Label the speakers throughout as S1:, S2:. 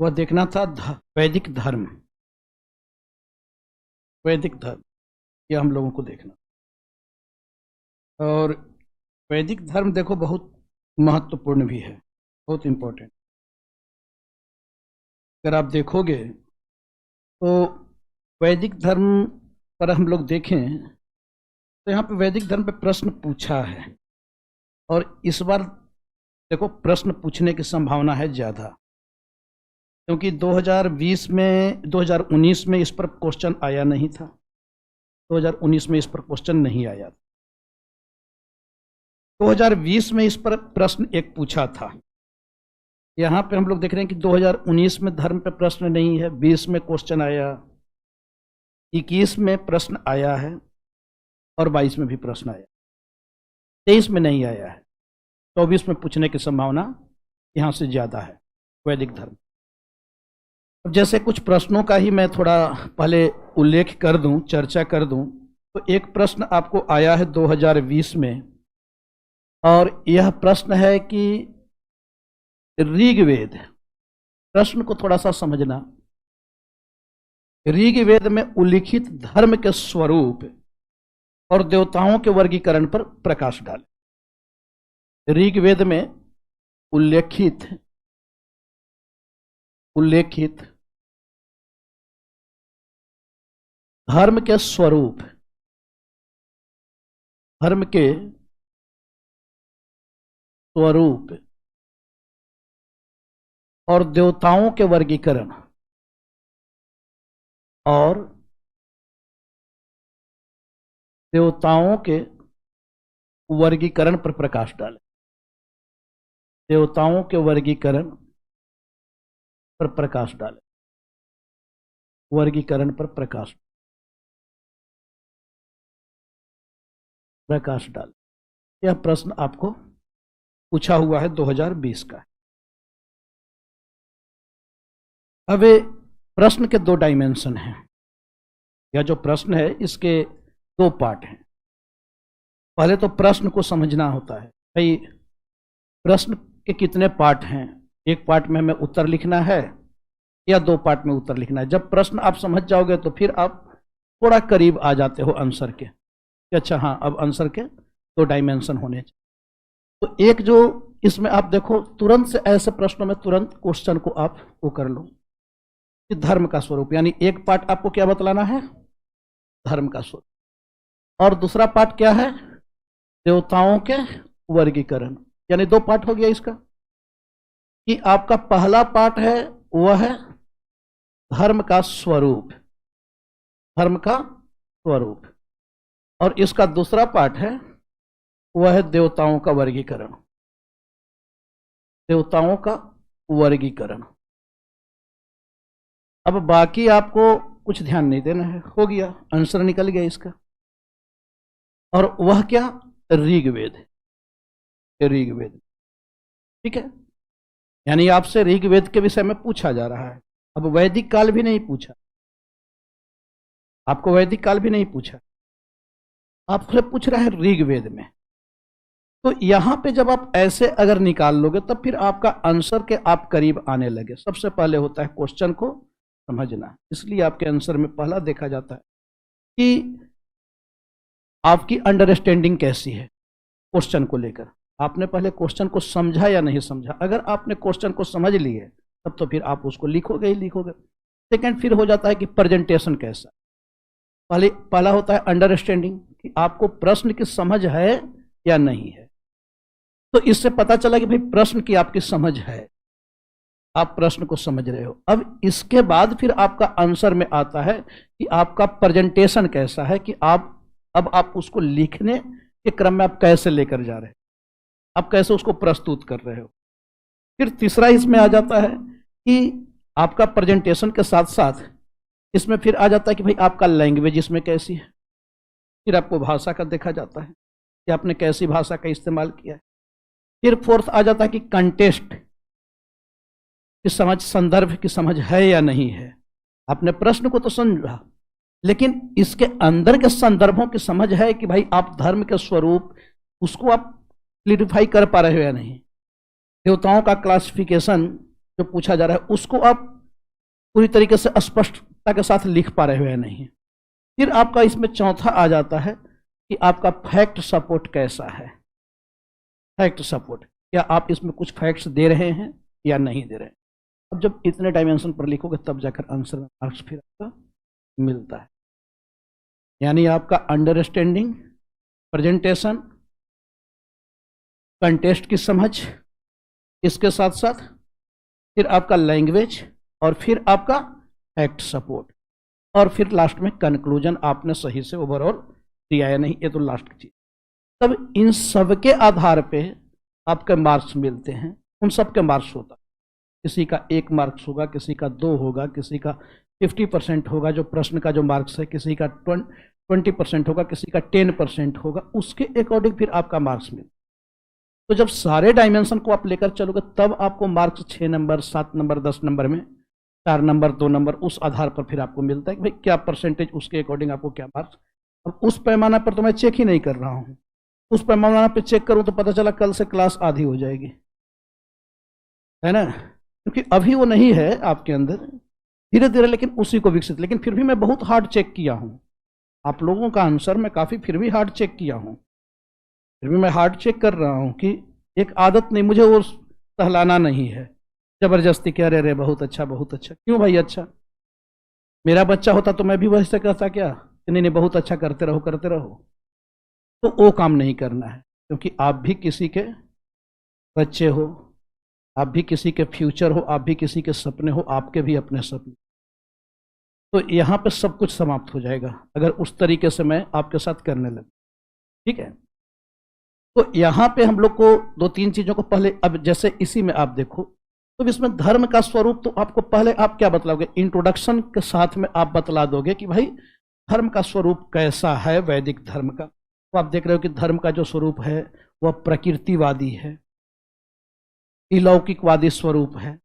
S1: वह देखना था वैदिक धर्म। वैदिक धर्म यह हम लोगों को देखना। और वैदिक धर्म देखो बहुत महत्वपूर्ण भी है, बहुत इम्पोर्टेंट। अगर आप देखोगे तो वैदिक धर्म पर हम लोग देखें तो यहाँ पे वैदिक धर्म पे प्रश्न पूछा है, और इस बार देखो प्रश्न पूछने की संभावना है ज़्यादा, क्योंकि 2019 में इस पर क्वेश्चन आया नहीं था। 2019 में इस पर क्वेश्चन नहीं आया। 2020 में इस पर प्रश्न एक पूछा था। यहाँ पे हम लोग देख रहे हैं कि 2019 में धर्म पे प्रश्न नहीं है, 20 में क्वेश्चन आया, 21 में प्रश्न आया है, और 22 में भी प्रश्न आया, 23 में नहीं आया है। 24 में पूछने की संभावना यहाँ से ज़्यादा है वैदिक धर्म। अब जैसे कुछ प्रश्नों का ही मैं थोड़ा पहले उल्लेख कर दूं, चर्चा कर दूं, तो एक प्रश्न आपको आया है 2020 में, और यह प्रश्न है कि ऋग्वेद, प्रश्न को थोड़ा सा समझना, ऋग्वेद में उल्लिखित धर्म के स्वरूप और देवताओं के वर्गीकरण पर प्रकाश डाले। ऋग्वेद में उल्लेखित धर्म के स्वरूप, धर्म के स्वरूप और देवताओं के वर्गीकरण और देवताओं के वर्गीकरण पर प्रकाश डाले। देवताओं के वर्गीकरण पर प्रकाश डाले, वर्गीकरण पर प्रकाश डाले। यह प्रश्न आपको पूछा हुआ है 2020 का। अब प्रश्न के दो डायमेंशन हैं। यह जो प्रश्न है इसके दो पार्ट हैं। पहले तो प्रश्न को समझना होता है, भाई प्रश्न के कितने पार्ट हैं, एक पार्ट में हमें उत्तर लिखना है या दो पार्ट में उत्तर लिखना है। जब प्रश्न आप समझ जाओगे तो फिर आप थोड़ा करीब आ जाते हो आंसर के, अच्छा हाँ अब आंसर के दो डायमेंशन होने चाहिए। तो एक जो इसमें आप देखो तुरंत से ऐसे प्रश्नों में तुरंत क्वेश्चन को आप वो कर लो कि धर्म का स्वरूप, यानी एक पार्ट आपको क्या बतलाना है, धर्म का स्वरूप, और दूसरा पार्ट क्या है, देवताओं के वर्गीकरण। यानी दो पार्ट हो गया इसका, कि आपका पहला पार्ट है वह है धर्म का स्वरूप, धर्म का स्वरूप, और इसका दूसरा पार्ट है वह है देवताओं का वर्गीकरण, देवताओं का वर्गीकरण। अब बाकी आपको कुछ ध्यान नहीं देना है, हो गया आंसर निकल गया इसका। और वह क्या, ऋग्वेद, ऋग्वेद, ठीक है। यानी आपसे ऋग्वेद के विषय में पूछा जा रहा है। अब वैदिक काल भी नहीं पूछा, आपको वैदिक काल भी नहीं पूछा, आपसे पूछ रहा है ऋग्वेद में। तो यहां पे जब आप ऐसे अगर निकाल लोगे तब फिर आपका आंसर के आप करीब आने लगे। सबसे पहले होता है क्वेश्चन को समझना, इसलिए आपके आंसर में पहला देखा जाता है कि आपकी अंडरस्टैंडिंग कैसी है क्वेश्चन को लेकर। आपने पहले क्वेश्चन को समझा या नहीं समझा। अगर आपने क्वेश्चन को समझ लिए तब तो फिर आप उसको लिखोगे ही लिखोगे। सेकंड फिर हो जाता है कि प्रेजेंटेशन कैसा। पहला होता है अंडरस्टैंडिंग, कि आपको प्रश्न की समझ है या नहीं है। तो इससे पता चला कि भाई प्रश्न की आपकी समझ है, आप प्रश्न को समझ रहे हो। अब इसके बाद फिर आपका आंसर में आता है कि आपका प्रेजेंटेशन कैसा है, कि अब आप उसको लिखने के क्रम में आप कैसे लेकर जा रहे हो, आप कैसे उसको प्रस्तुत कर रहे हो। फिर तीसरा इसमें आ जाता है कि आपका प्रेजेंटेशन के साथ साथ इसमें फिर आ जाता है कि भाई आपका लैंग्वेज इसमें कैसी है। फिर आपको भाषा का देखा जाता है कि आपने कैसी भाषा का इस्तेमाल किया है। फिर फोर्थ आ जाता है कि कंटेस्ट की समझ, संदर्भ की समझ है या नहीं है। आपने प्रश्न को तो समझा, लेकिन इसके अंदर के संदर्भों की समझ है कि भाई आप धर्म के स्वरूप उसको आप क्लियरिफाई कर पा रहे हो या नहीं। देवताओं का क्लासिफिकेशन जो पूछा जा रहा है उसको आप पूरी तरीके से स्पष्टता के साथ लिख पा रहे हो या नहीं। फिर आपका इसमें चौथा आ जाता है कि आपका फैक्ट सपोर्ट कैसा है। फैक्ट सपोर्ट, क्या आप इसमें कुछ फैक्ट्स दे रहे हैं या नहीं दे रहे हैं। अब जब इतने डायमेंशन पर लिखोगे तब जाकर आंसर में मार्क्स फिर आपका मिलता है। यानी आपका अंडरस्टैंडिंग, प्रेजेंटेशन, कंटेस्ट की समझ, इसके साथ साथ फिर आपका लैंग्वेज और फिर आपका फैक्ट सपोर्ट और फिर लास्ट में कंक्लूजन आपने सही से ओवरऑल दिया या नहीं, ये तो लास्ट की चीज। तब इन सब के आधार पे आपके मार्क्स मिलते हैं। उन सब के मार्क्स होता है, किसी का 1 मार्क्स होगा, किसी का 2 होगा, किसी का 50% होगा जो प्रश्न का जो मार्क्स है, किसी का 20% होगा, किसी का 10% होगा, उसके अकॉर्डिंग फिर आपका मार्क्स मिलता है। तो जब सारे डायमेंशन को आप लेकर चलोगे तब आपको मार्क्स 6 नंबर, 7 नंबर, 10 नंबर में 4 नंबर, 2 नंबर, उस आधार पर फिर आपको मिलता है कि भाई क्या परसेंटेज, उसके अकॉर्डिंग आपको क्या मार्क्स। अब उस पैमाना पर तो मैं चेक ही नहीं कर रहा हूँ, उस पैमाना पे चेक करूँ तो पता चला कल से क्लास आधी हो जाएगी, है ना, क्योंकि अभी वो नहीं है आपके अंदर, धीरे धीरे लेकिन उसी को विकसित। लेकिन फिर भी मैं बहुत हार्ड चेक किया हूँ आप लोगों का आंसर, मैं काफ़ी फिर भी हार्ड चेक किया हूँ, फिर भी मैं हार्ड चेक कर रहा हूँ कि एक आदत नहीं, मुझे वो सहलाना नहीं है जबरदस्ती कह रहे बहुत अच्छा बहुत अच्छा। क्यों भाई अच्छा, मेरा बच्चा होता तो मैं भी वैसे कहता क्या कि नहीं नहीं बहुत अच्छा करते रहो करते रहो। तो वो काम नहीं करना है, क्योंकि आप भी किसी के बच्चे हो, आप भी किसी के फ्यूचर हो, आप भी किसी के सपने हो, आपके भी अपने सपने। तो यहाँ पे सब कुछ समाप्त हो जाएगा अगर उस तरीके से मैं आपके साथ करने लगा, ठीक है। तो यहाँ पे हम लोग को 2-3 चीजों को पहले, अब जैसे इसी में आप देखो तो इसमें धर्म का स्वरूप तो आपको पहले आप क्या बतलाओगे, इंट्रोडक्शन के साथ में आप बतला दोगे कि भाई धर्म का स्वरूप कैसा है वैदिक धर्म का। तो आप देख रहे हो कि धर्म का जो स्वरूप है वह प्रकृतिवादी है, अलौकिकवादी स्वरूप है।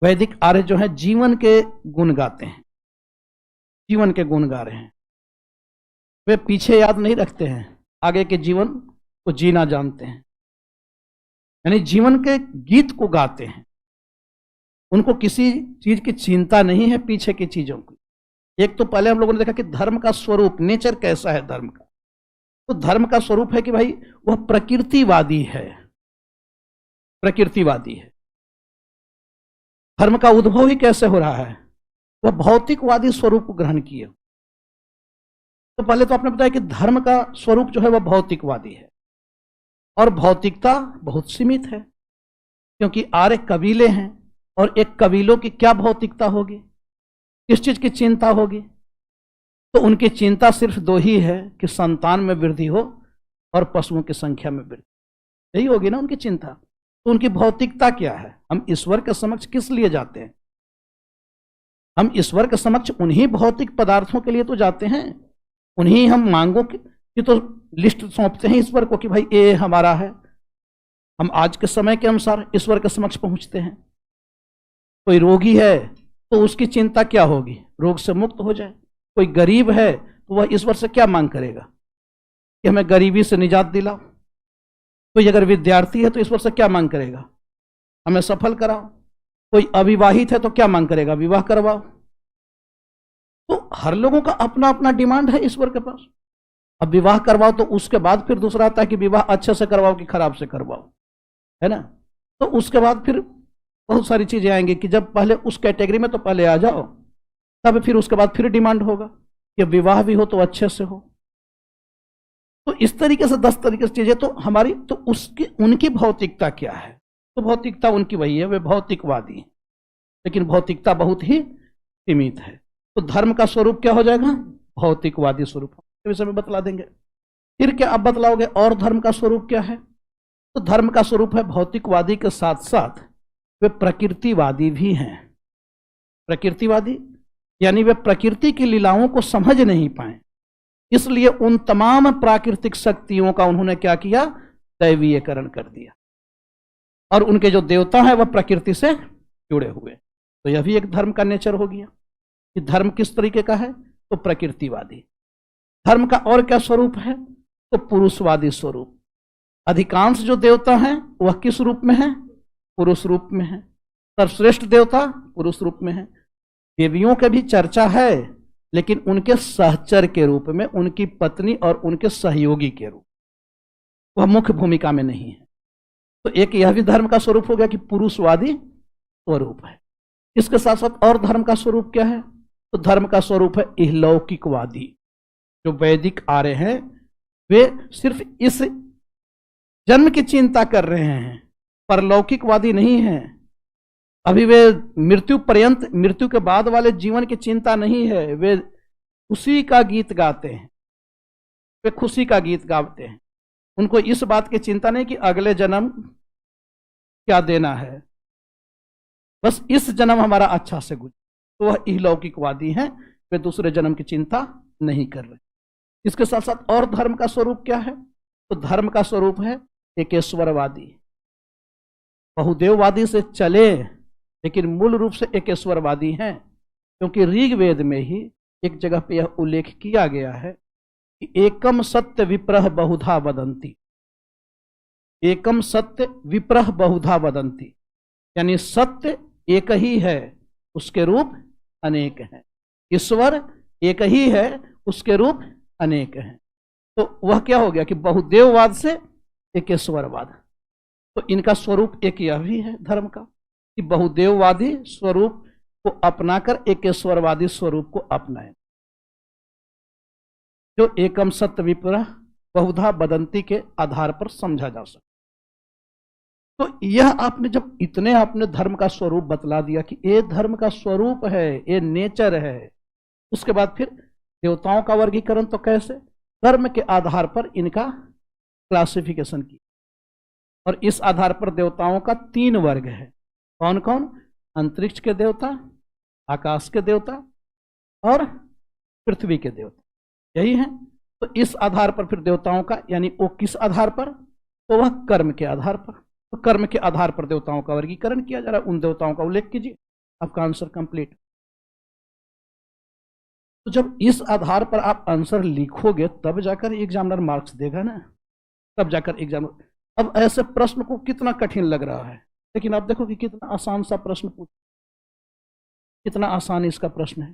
S1: वैदिक आर्य जो है जीवन के गुण गाते हैं, जीवन के गुण गा रहे हैं, वे पीछे याद नहीं रखते हैं, आगे के जीवन को जीना जानते हैं, यानी जीवन के गीत को गाते हैं। उनको किसी चीज की चिंता नहीं है पीछे की चीजों की। एक तो पहले हम लोगों ने देखा कि धर्म का स्वरूप, नेचर कैसा है धर्म का। तो धर्म का स्वरूप है कि भाई वह प्रकृतिवादी है, प्रकृतिवादी है। धर्म का उद्भव ही कैसे हो रहा है, वह भौतिकवादी स्वरूप को ग्रहण किए। तो पहले तो आपने बताया कि धर्म का स्वरूप जो है वह भौतिकवादी है, और भौतिकता बहुत सीमित है, क्योंकि आर्य कबीले हैं, और एक कबीलों की क्या भौतिकता होगी, किस चीज की चिंता होगी। तो उनकी चिंता सिर्फ 2 ही है कि संतान में वृद्धि हो और पशुओं की संख्या में वृद्धि, यही होगी ना उनकी चिंता। तो उनकी भौतिकता क्या है, हम ईश्वर के समक्ष किस लिए जाते हैं, हम ईश्वर के समक्ष उन्हीं भौतिक पदार्थों के लिए तो जाते हैं, उन्हीं हम मांगों की तो लिस्ट सौंपते हैं ईश्वर को कि भाई ये हमारा है। हम आज के समय के अनुसार ईश्वर के समक्ष पहुंचते हैं। कोई रोगी है तो उसकी चिंता क्या होगी, रोग से मुक्त हो जाए। कोई गरीब है तो वह ईश्वर से क्या मांग करेगा कि हमें गरीबी से निजात दिलाओ। कोई अगर विद्यार्थी है तो ईश्वर से क्या मांग करेगा, हमें सफल कराओ। कोई अविवाहित है तो क्या मांग करेगा, विवाह करवाओ। तो हर लोगों का अपना अपना डिमांड है ईश्वर के पास। अब विवाह करवाओ तो उसके बाद फिर दूसरा आता है कि विवाह अच्छे से करवाओ कि खराब से करवाओ, है ना। तो उसके बाद फिर बहुत सारी चीजें आएंगी कि जब पहले उस कैटेगरी में तो पहले आ जाओ, तब फिर उसके बाद फिर डिमांड होगा कि विवाह भी हो तो अच्छे से हो। तो इस तरीके से 10 तरीके से चीजें तो हमारी, तो उसकी उनकी भौतिकता क्या है, तो भौतिकता उनकी वही है, वे भौतिकवादी हैं, लेकिन भौतिकता बहुत ही सीमित है। तो धर्म का स्वरूप क्या हो जाएगा, भौतिकवादी स्वरूप, विषय में बतला देंगे। फिर क्या आप बतलाओगे और धर्म का स्वरूप क्या है, तो धर्म का स्वरूप है भौतिकवादी के साथ साथ वे प्रकृतिवादी भी हैं। प्रकृतिवादी यानी वे प्रकृति की लीलाओं को समझ नहीं पाए, इसलिए उन तमाम प्राकृतिक शक्तियों का उन्होंने क्या किया, दैवीयकरण कर दिया, और उनके जो देवता हैं वह प्रकृति से जुड़े हुए। तो यह भी एक धर्म का नेचर हो गया कि धर्म किस तरीके का है, तो प्रकृतिवादी। धर्म का और क्या स्वरूप है, तो पुरुषवादी स्वरूप। अधिकांश जो देवता हैं वह किस रूप में है, पुरुष रूप में है। सर्वश्रेष्ठ देवता पुरुष रूप में है। देवियों के भी चर्चा है, लेकिन उनके सहचर के रूप में, उनकी पत्नी और उनके सहयोगी के रूप, वह मुख्य भूमिका में नहीं है। तो एक यह भी धर्म का स्वरूप हो गया कि पुरुषवादी स्वरूप है। इसके साथ साथ और धर्म का स्वरूप क्या है? तो धर्म का स्वरूप है इहलौकिकवादी। जो वैदिक आर्य हैं वे सिर्फ इस जन्म की चिंता कर रहे हैं, परलौकिकवादी नहीं है। अभी वे मृत्यु पर्यंत, मृत्यु के बाद वाले जीवन की चिंता नहीं है। वे खुशी का गीत गाते हैं, वे खुशी का गीत गाते हैं। उनको इस बात की चिंता नहीं कि अगले जन्म क्या देना है, बस इस जन्म हमारा अच्छा से गुजरे। तो वह इहलौकिकवादी हैं, वे दूसरे जन्म की चिंता नहीं कर रहे। इसके साथ साथ और धर्म का स्वरूप क्या है? तो धर्म का स्वरूप है एकेश्वरवादी। बहुदेववादी से चले, लेकिन मूल रूप से एकेश्वरवादी हैं, क्योंकि ऋग्वेद में ही एक जगह पे यह उल्लेख किया गया है कि एकम सत्य विप्रह बहुधा वदंती। एकम सत्य विप्रह बहुधा वदंती, यानी सत्य एक ही है, उसके रूप अनेक हैं। ईश्वर एक ही है, उसके रूप अनेक हैं। तो वह क्या हो गया कि बहुदेववाद से एकेश्वरवाद। तो इनका स्वरूप एक यह भी है धर्म का कि बहुदेववादी स्वरूप को अपनाकर एकेश्वरवादी स्वरूप को अपनाए। जो एकम सत्य विप्रह बहुधा वदंती के आधार पर समझा जा सकता। तो यह आपने जब इतने आपने धर्म का स्वरूप बतला दिया कि ये धर्म का स्वरूप है, ये नेचर है, उसके बाद फिर देवताओं का वर्गीकरण तो कैसे? धर्म के आधार पर इनका क्लासिफिकेशन किया, और इस आधार पर देवताओं का 3 वर्ग है। कौन कौन? अंतरिक्ष के देवता, आकाश के देवता और पृथ्वी के देवता, यही है। तो इस आधार पर फिर देवताओं का, यानी वो किस आधार पर? तो वह कर्म के आधार पर। तो कर्म के आधार पर देवताओं का वर्गीकरण किया जा रहा है। उन देवताओं का उल्लेख कीजिए, आपका आंसर कंप्लीट। तो जब इस आधार पर आप आंसर लिखोगे तब जाकर एग्जामिनर मार्क्स देगा ना, तब जाकर एग्जामिनर। अब ऐसे प्रश्न को कितना कठिन लग रहा है, लेकिन आप देखो कि कितना आसान सा प्रश्न पूछ, कितना आसान इसका प्रश्न है।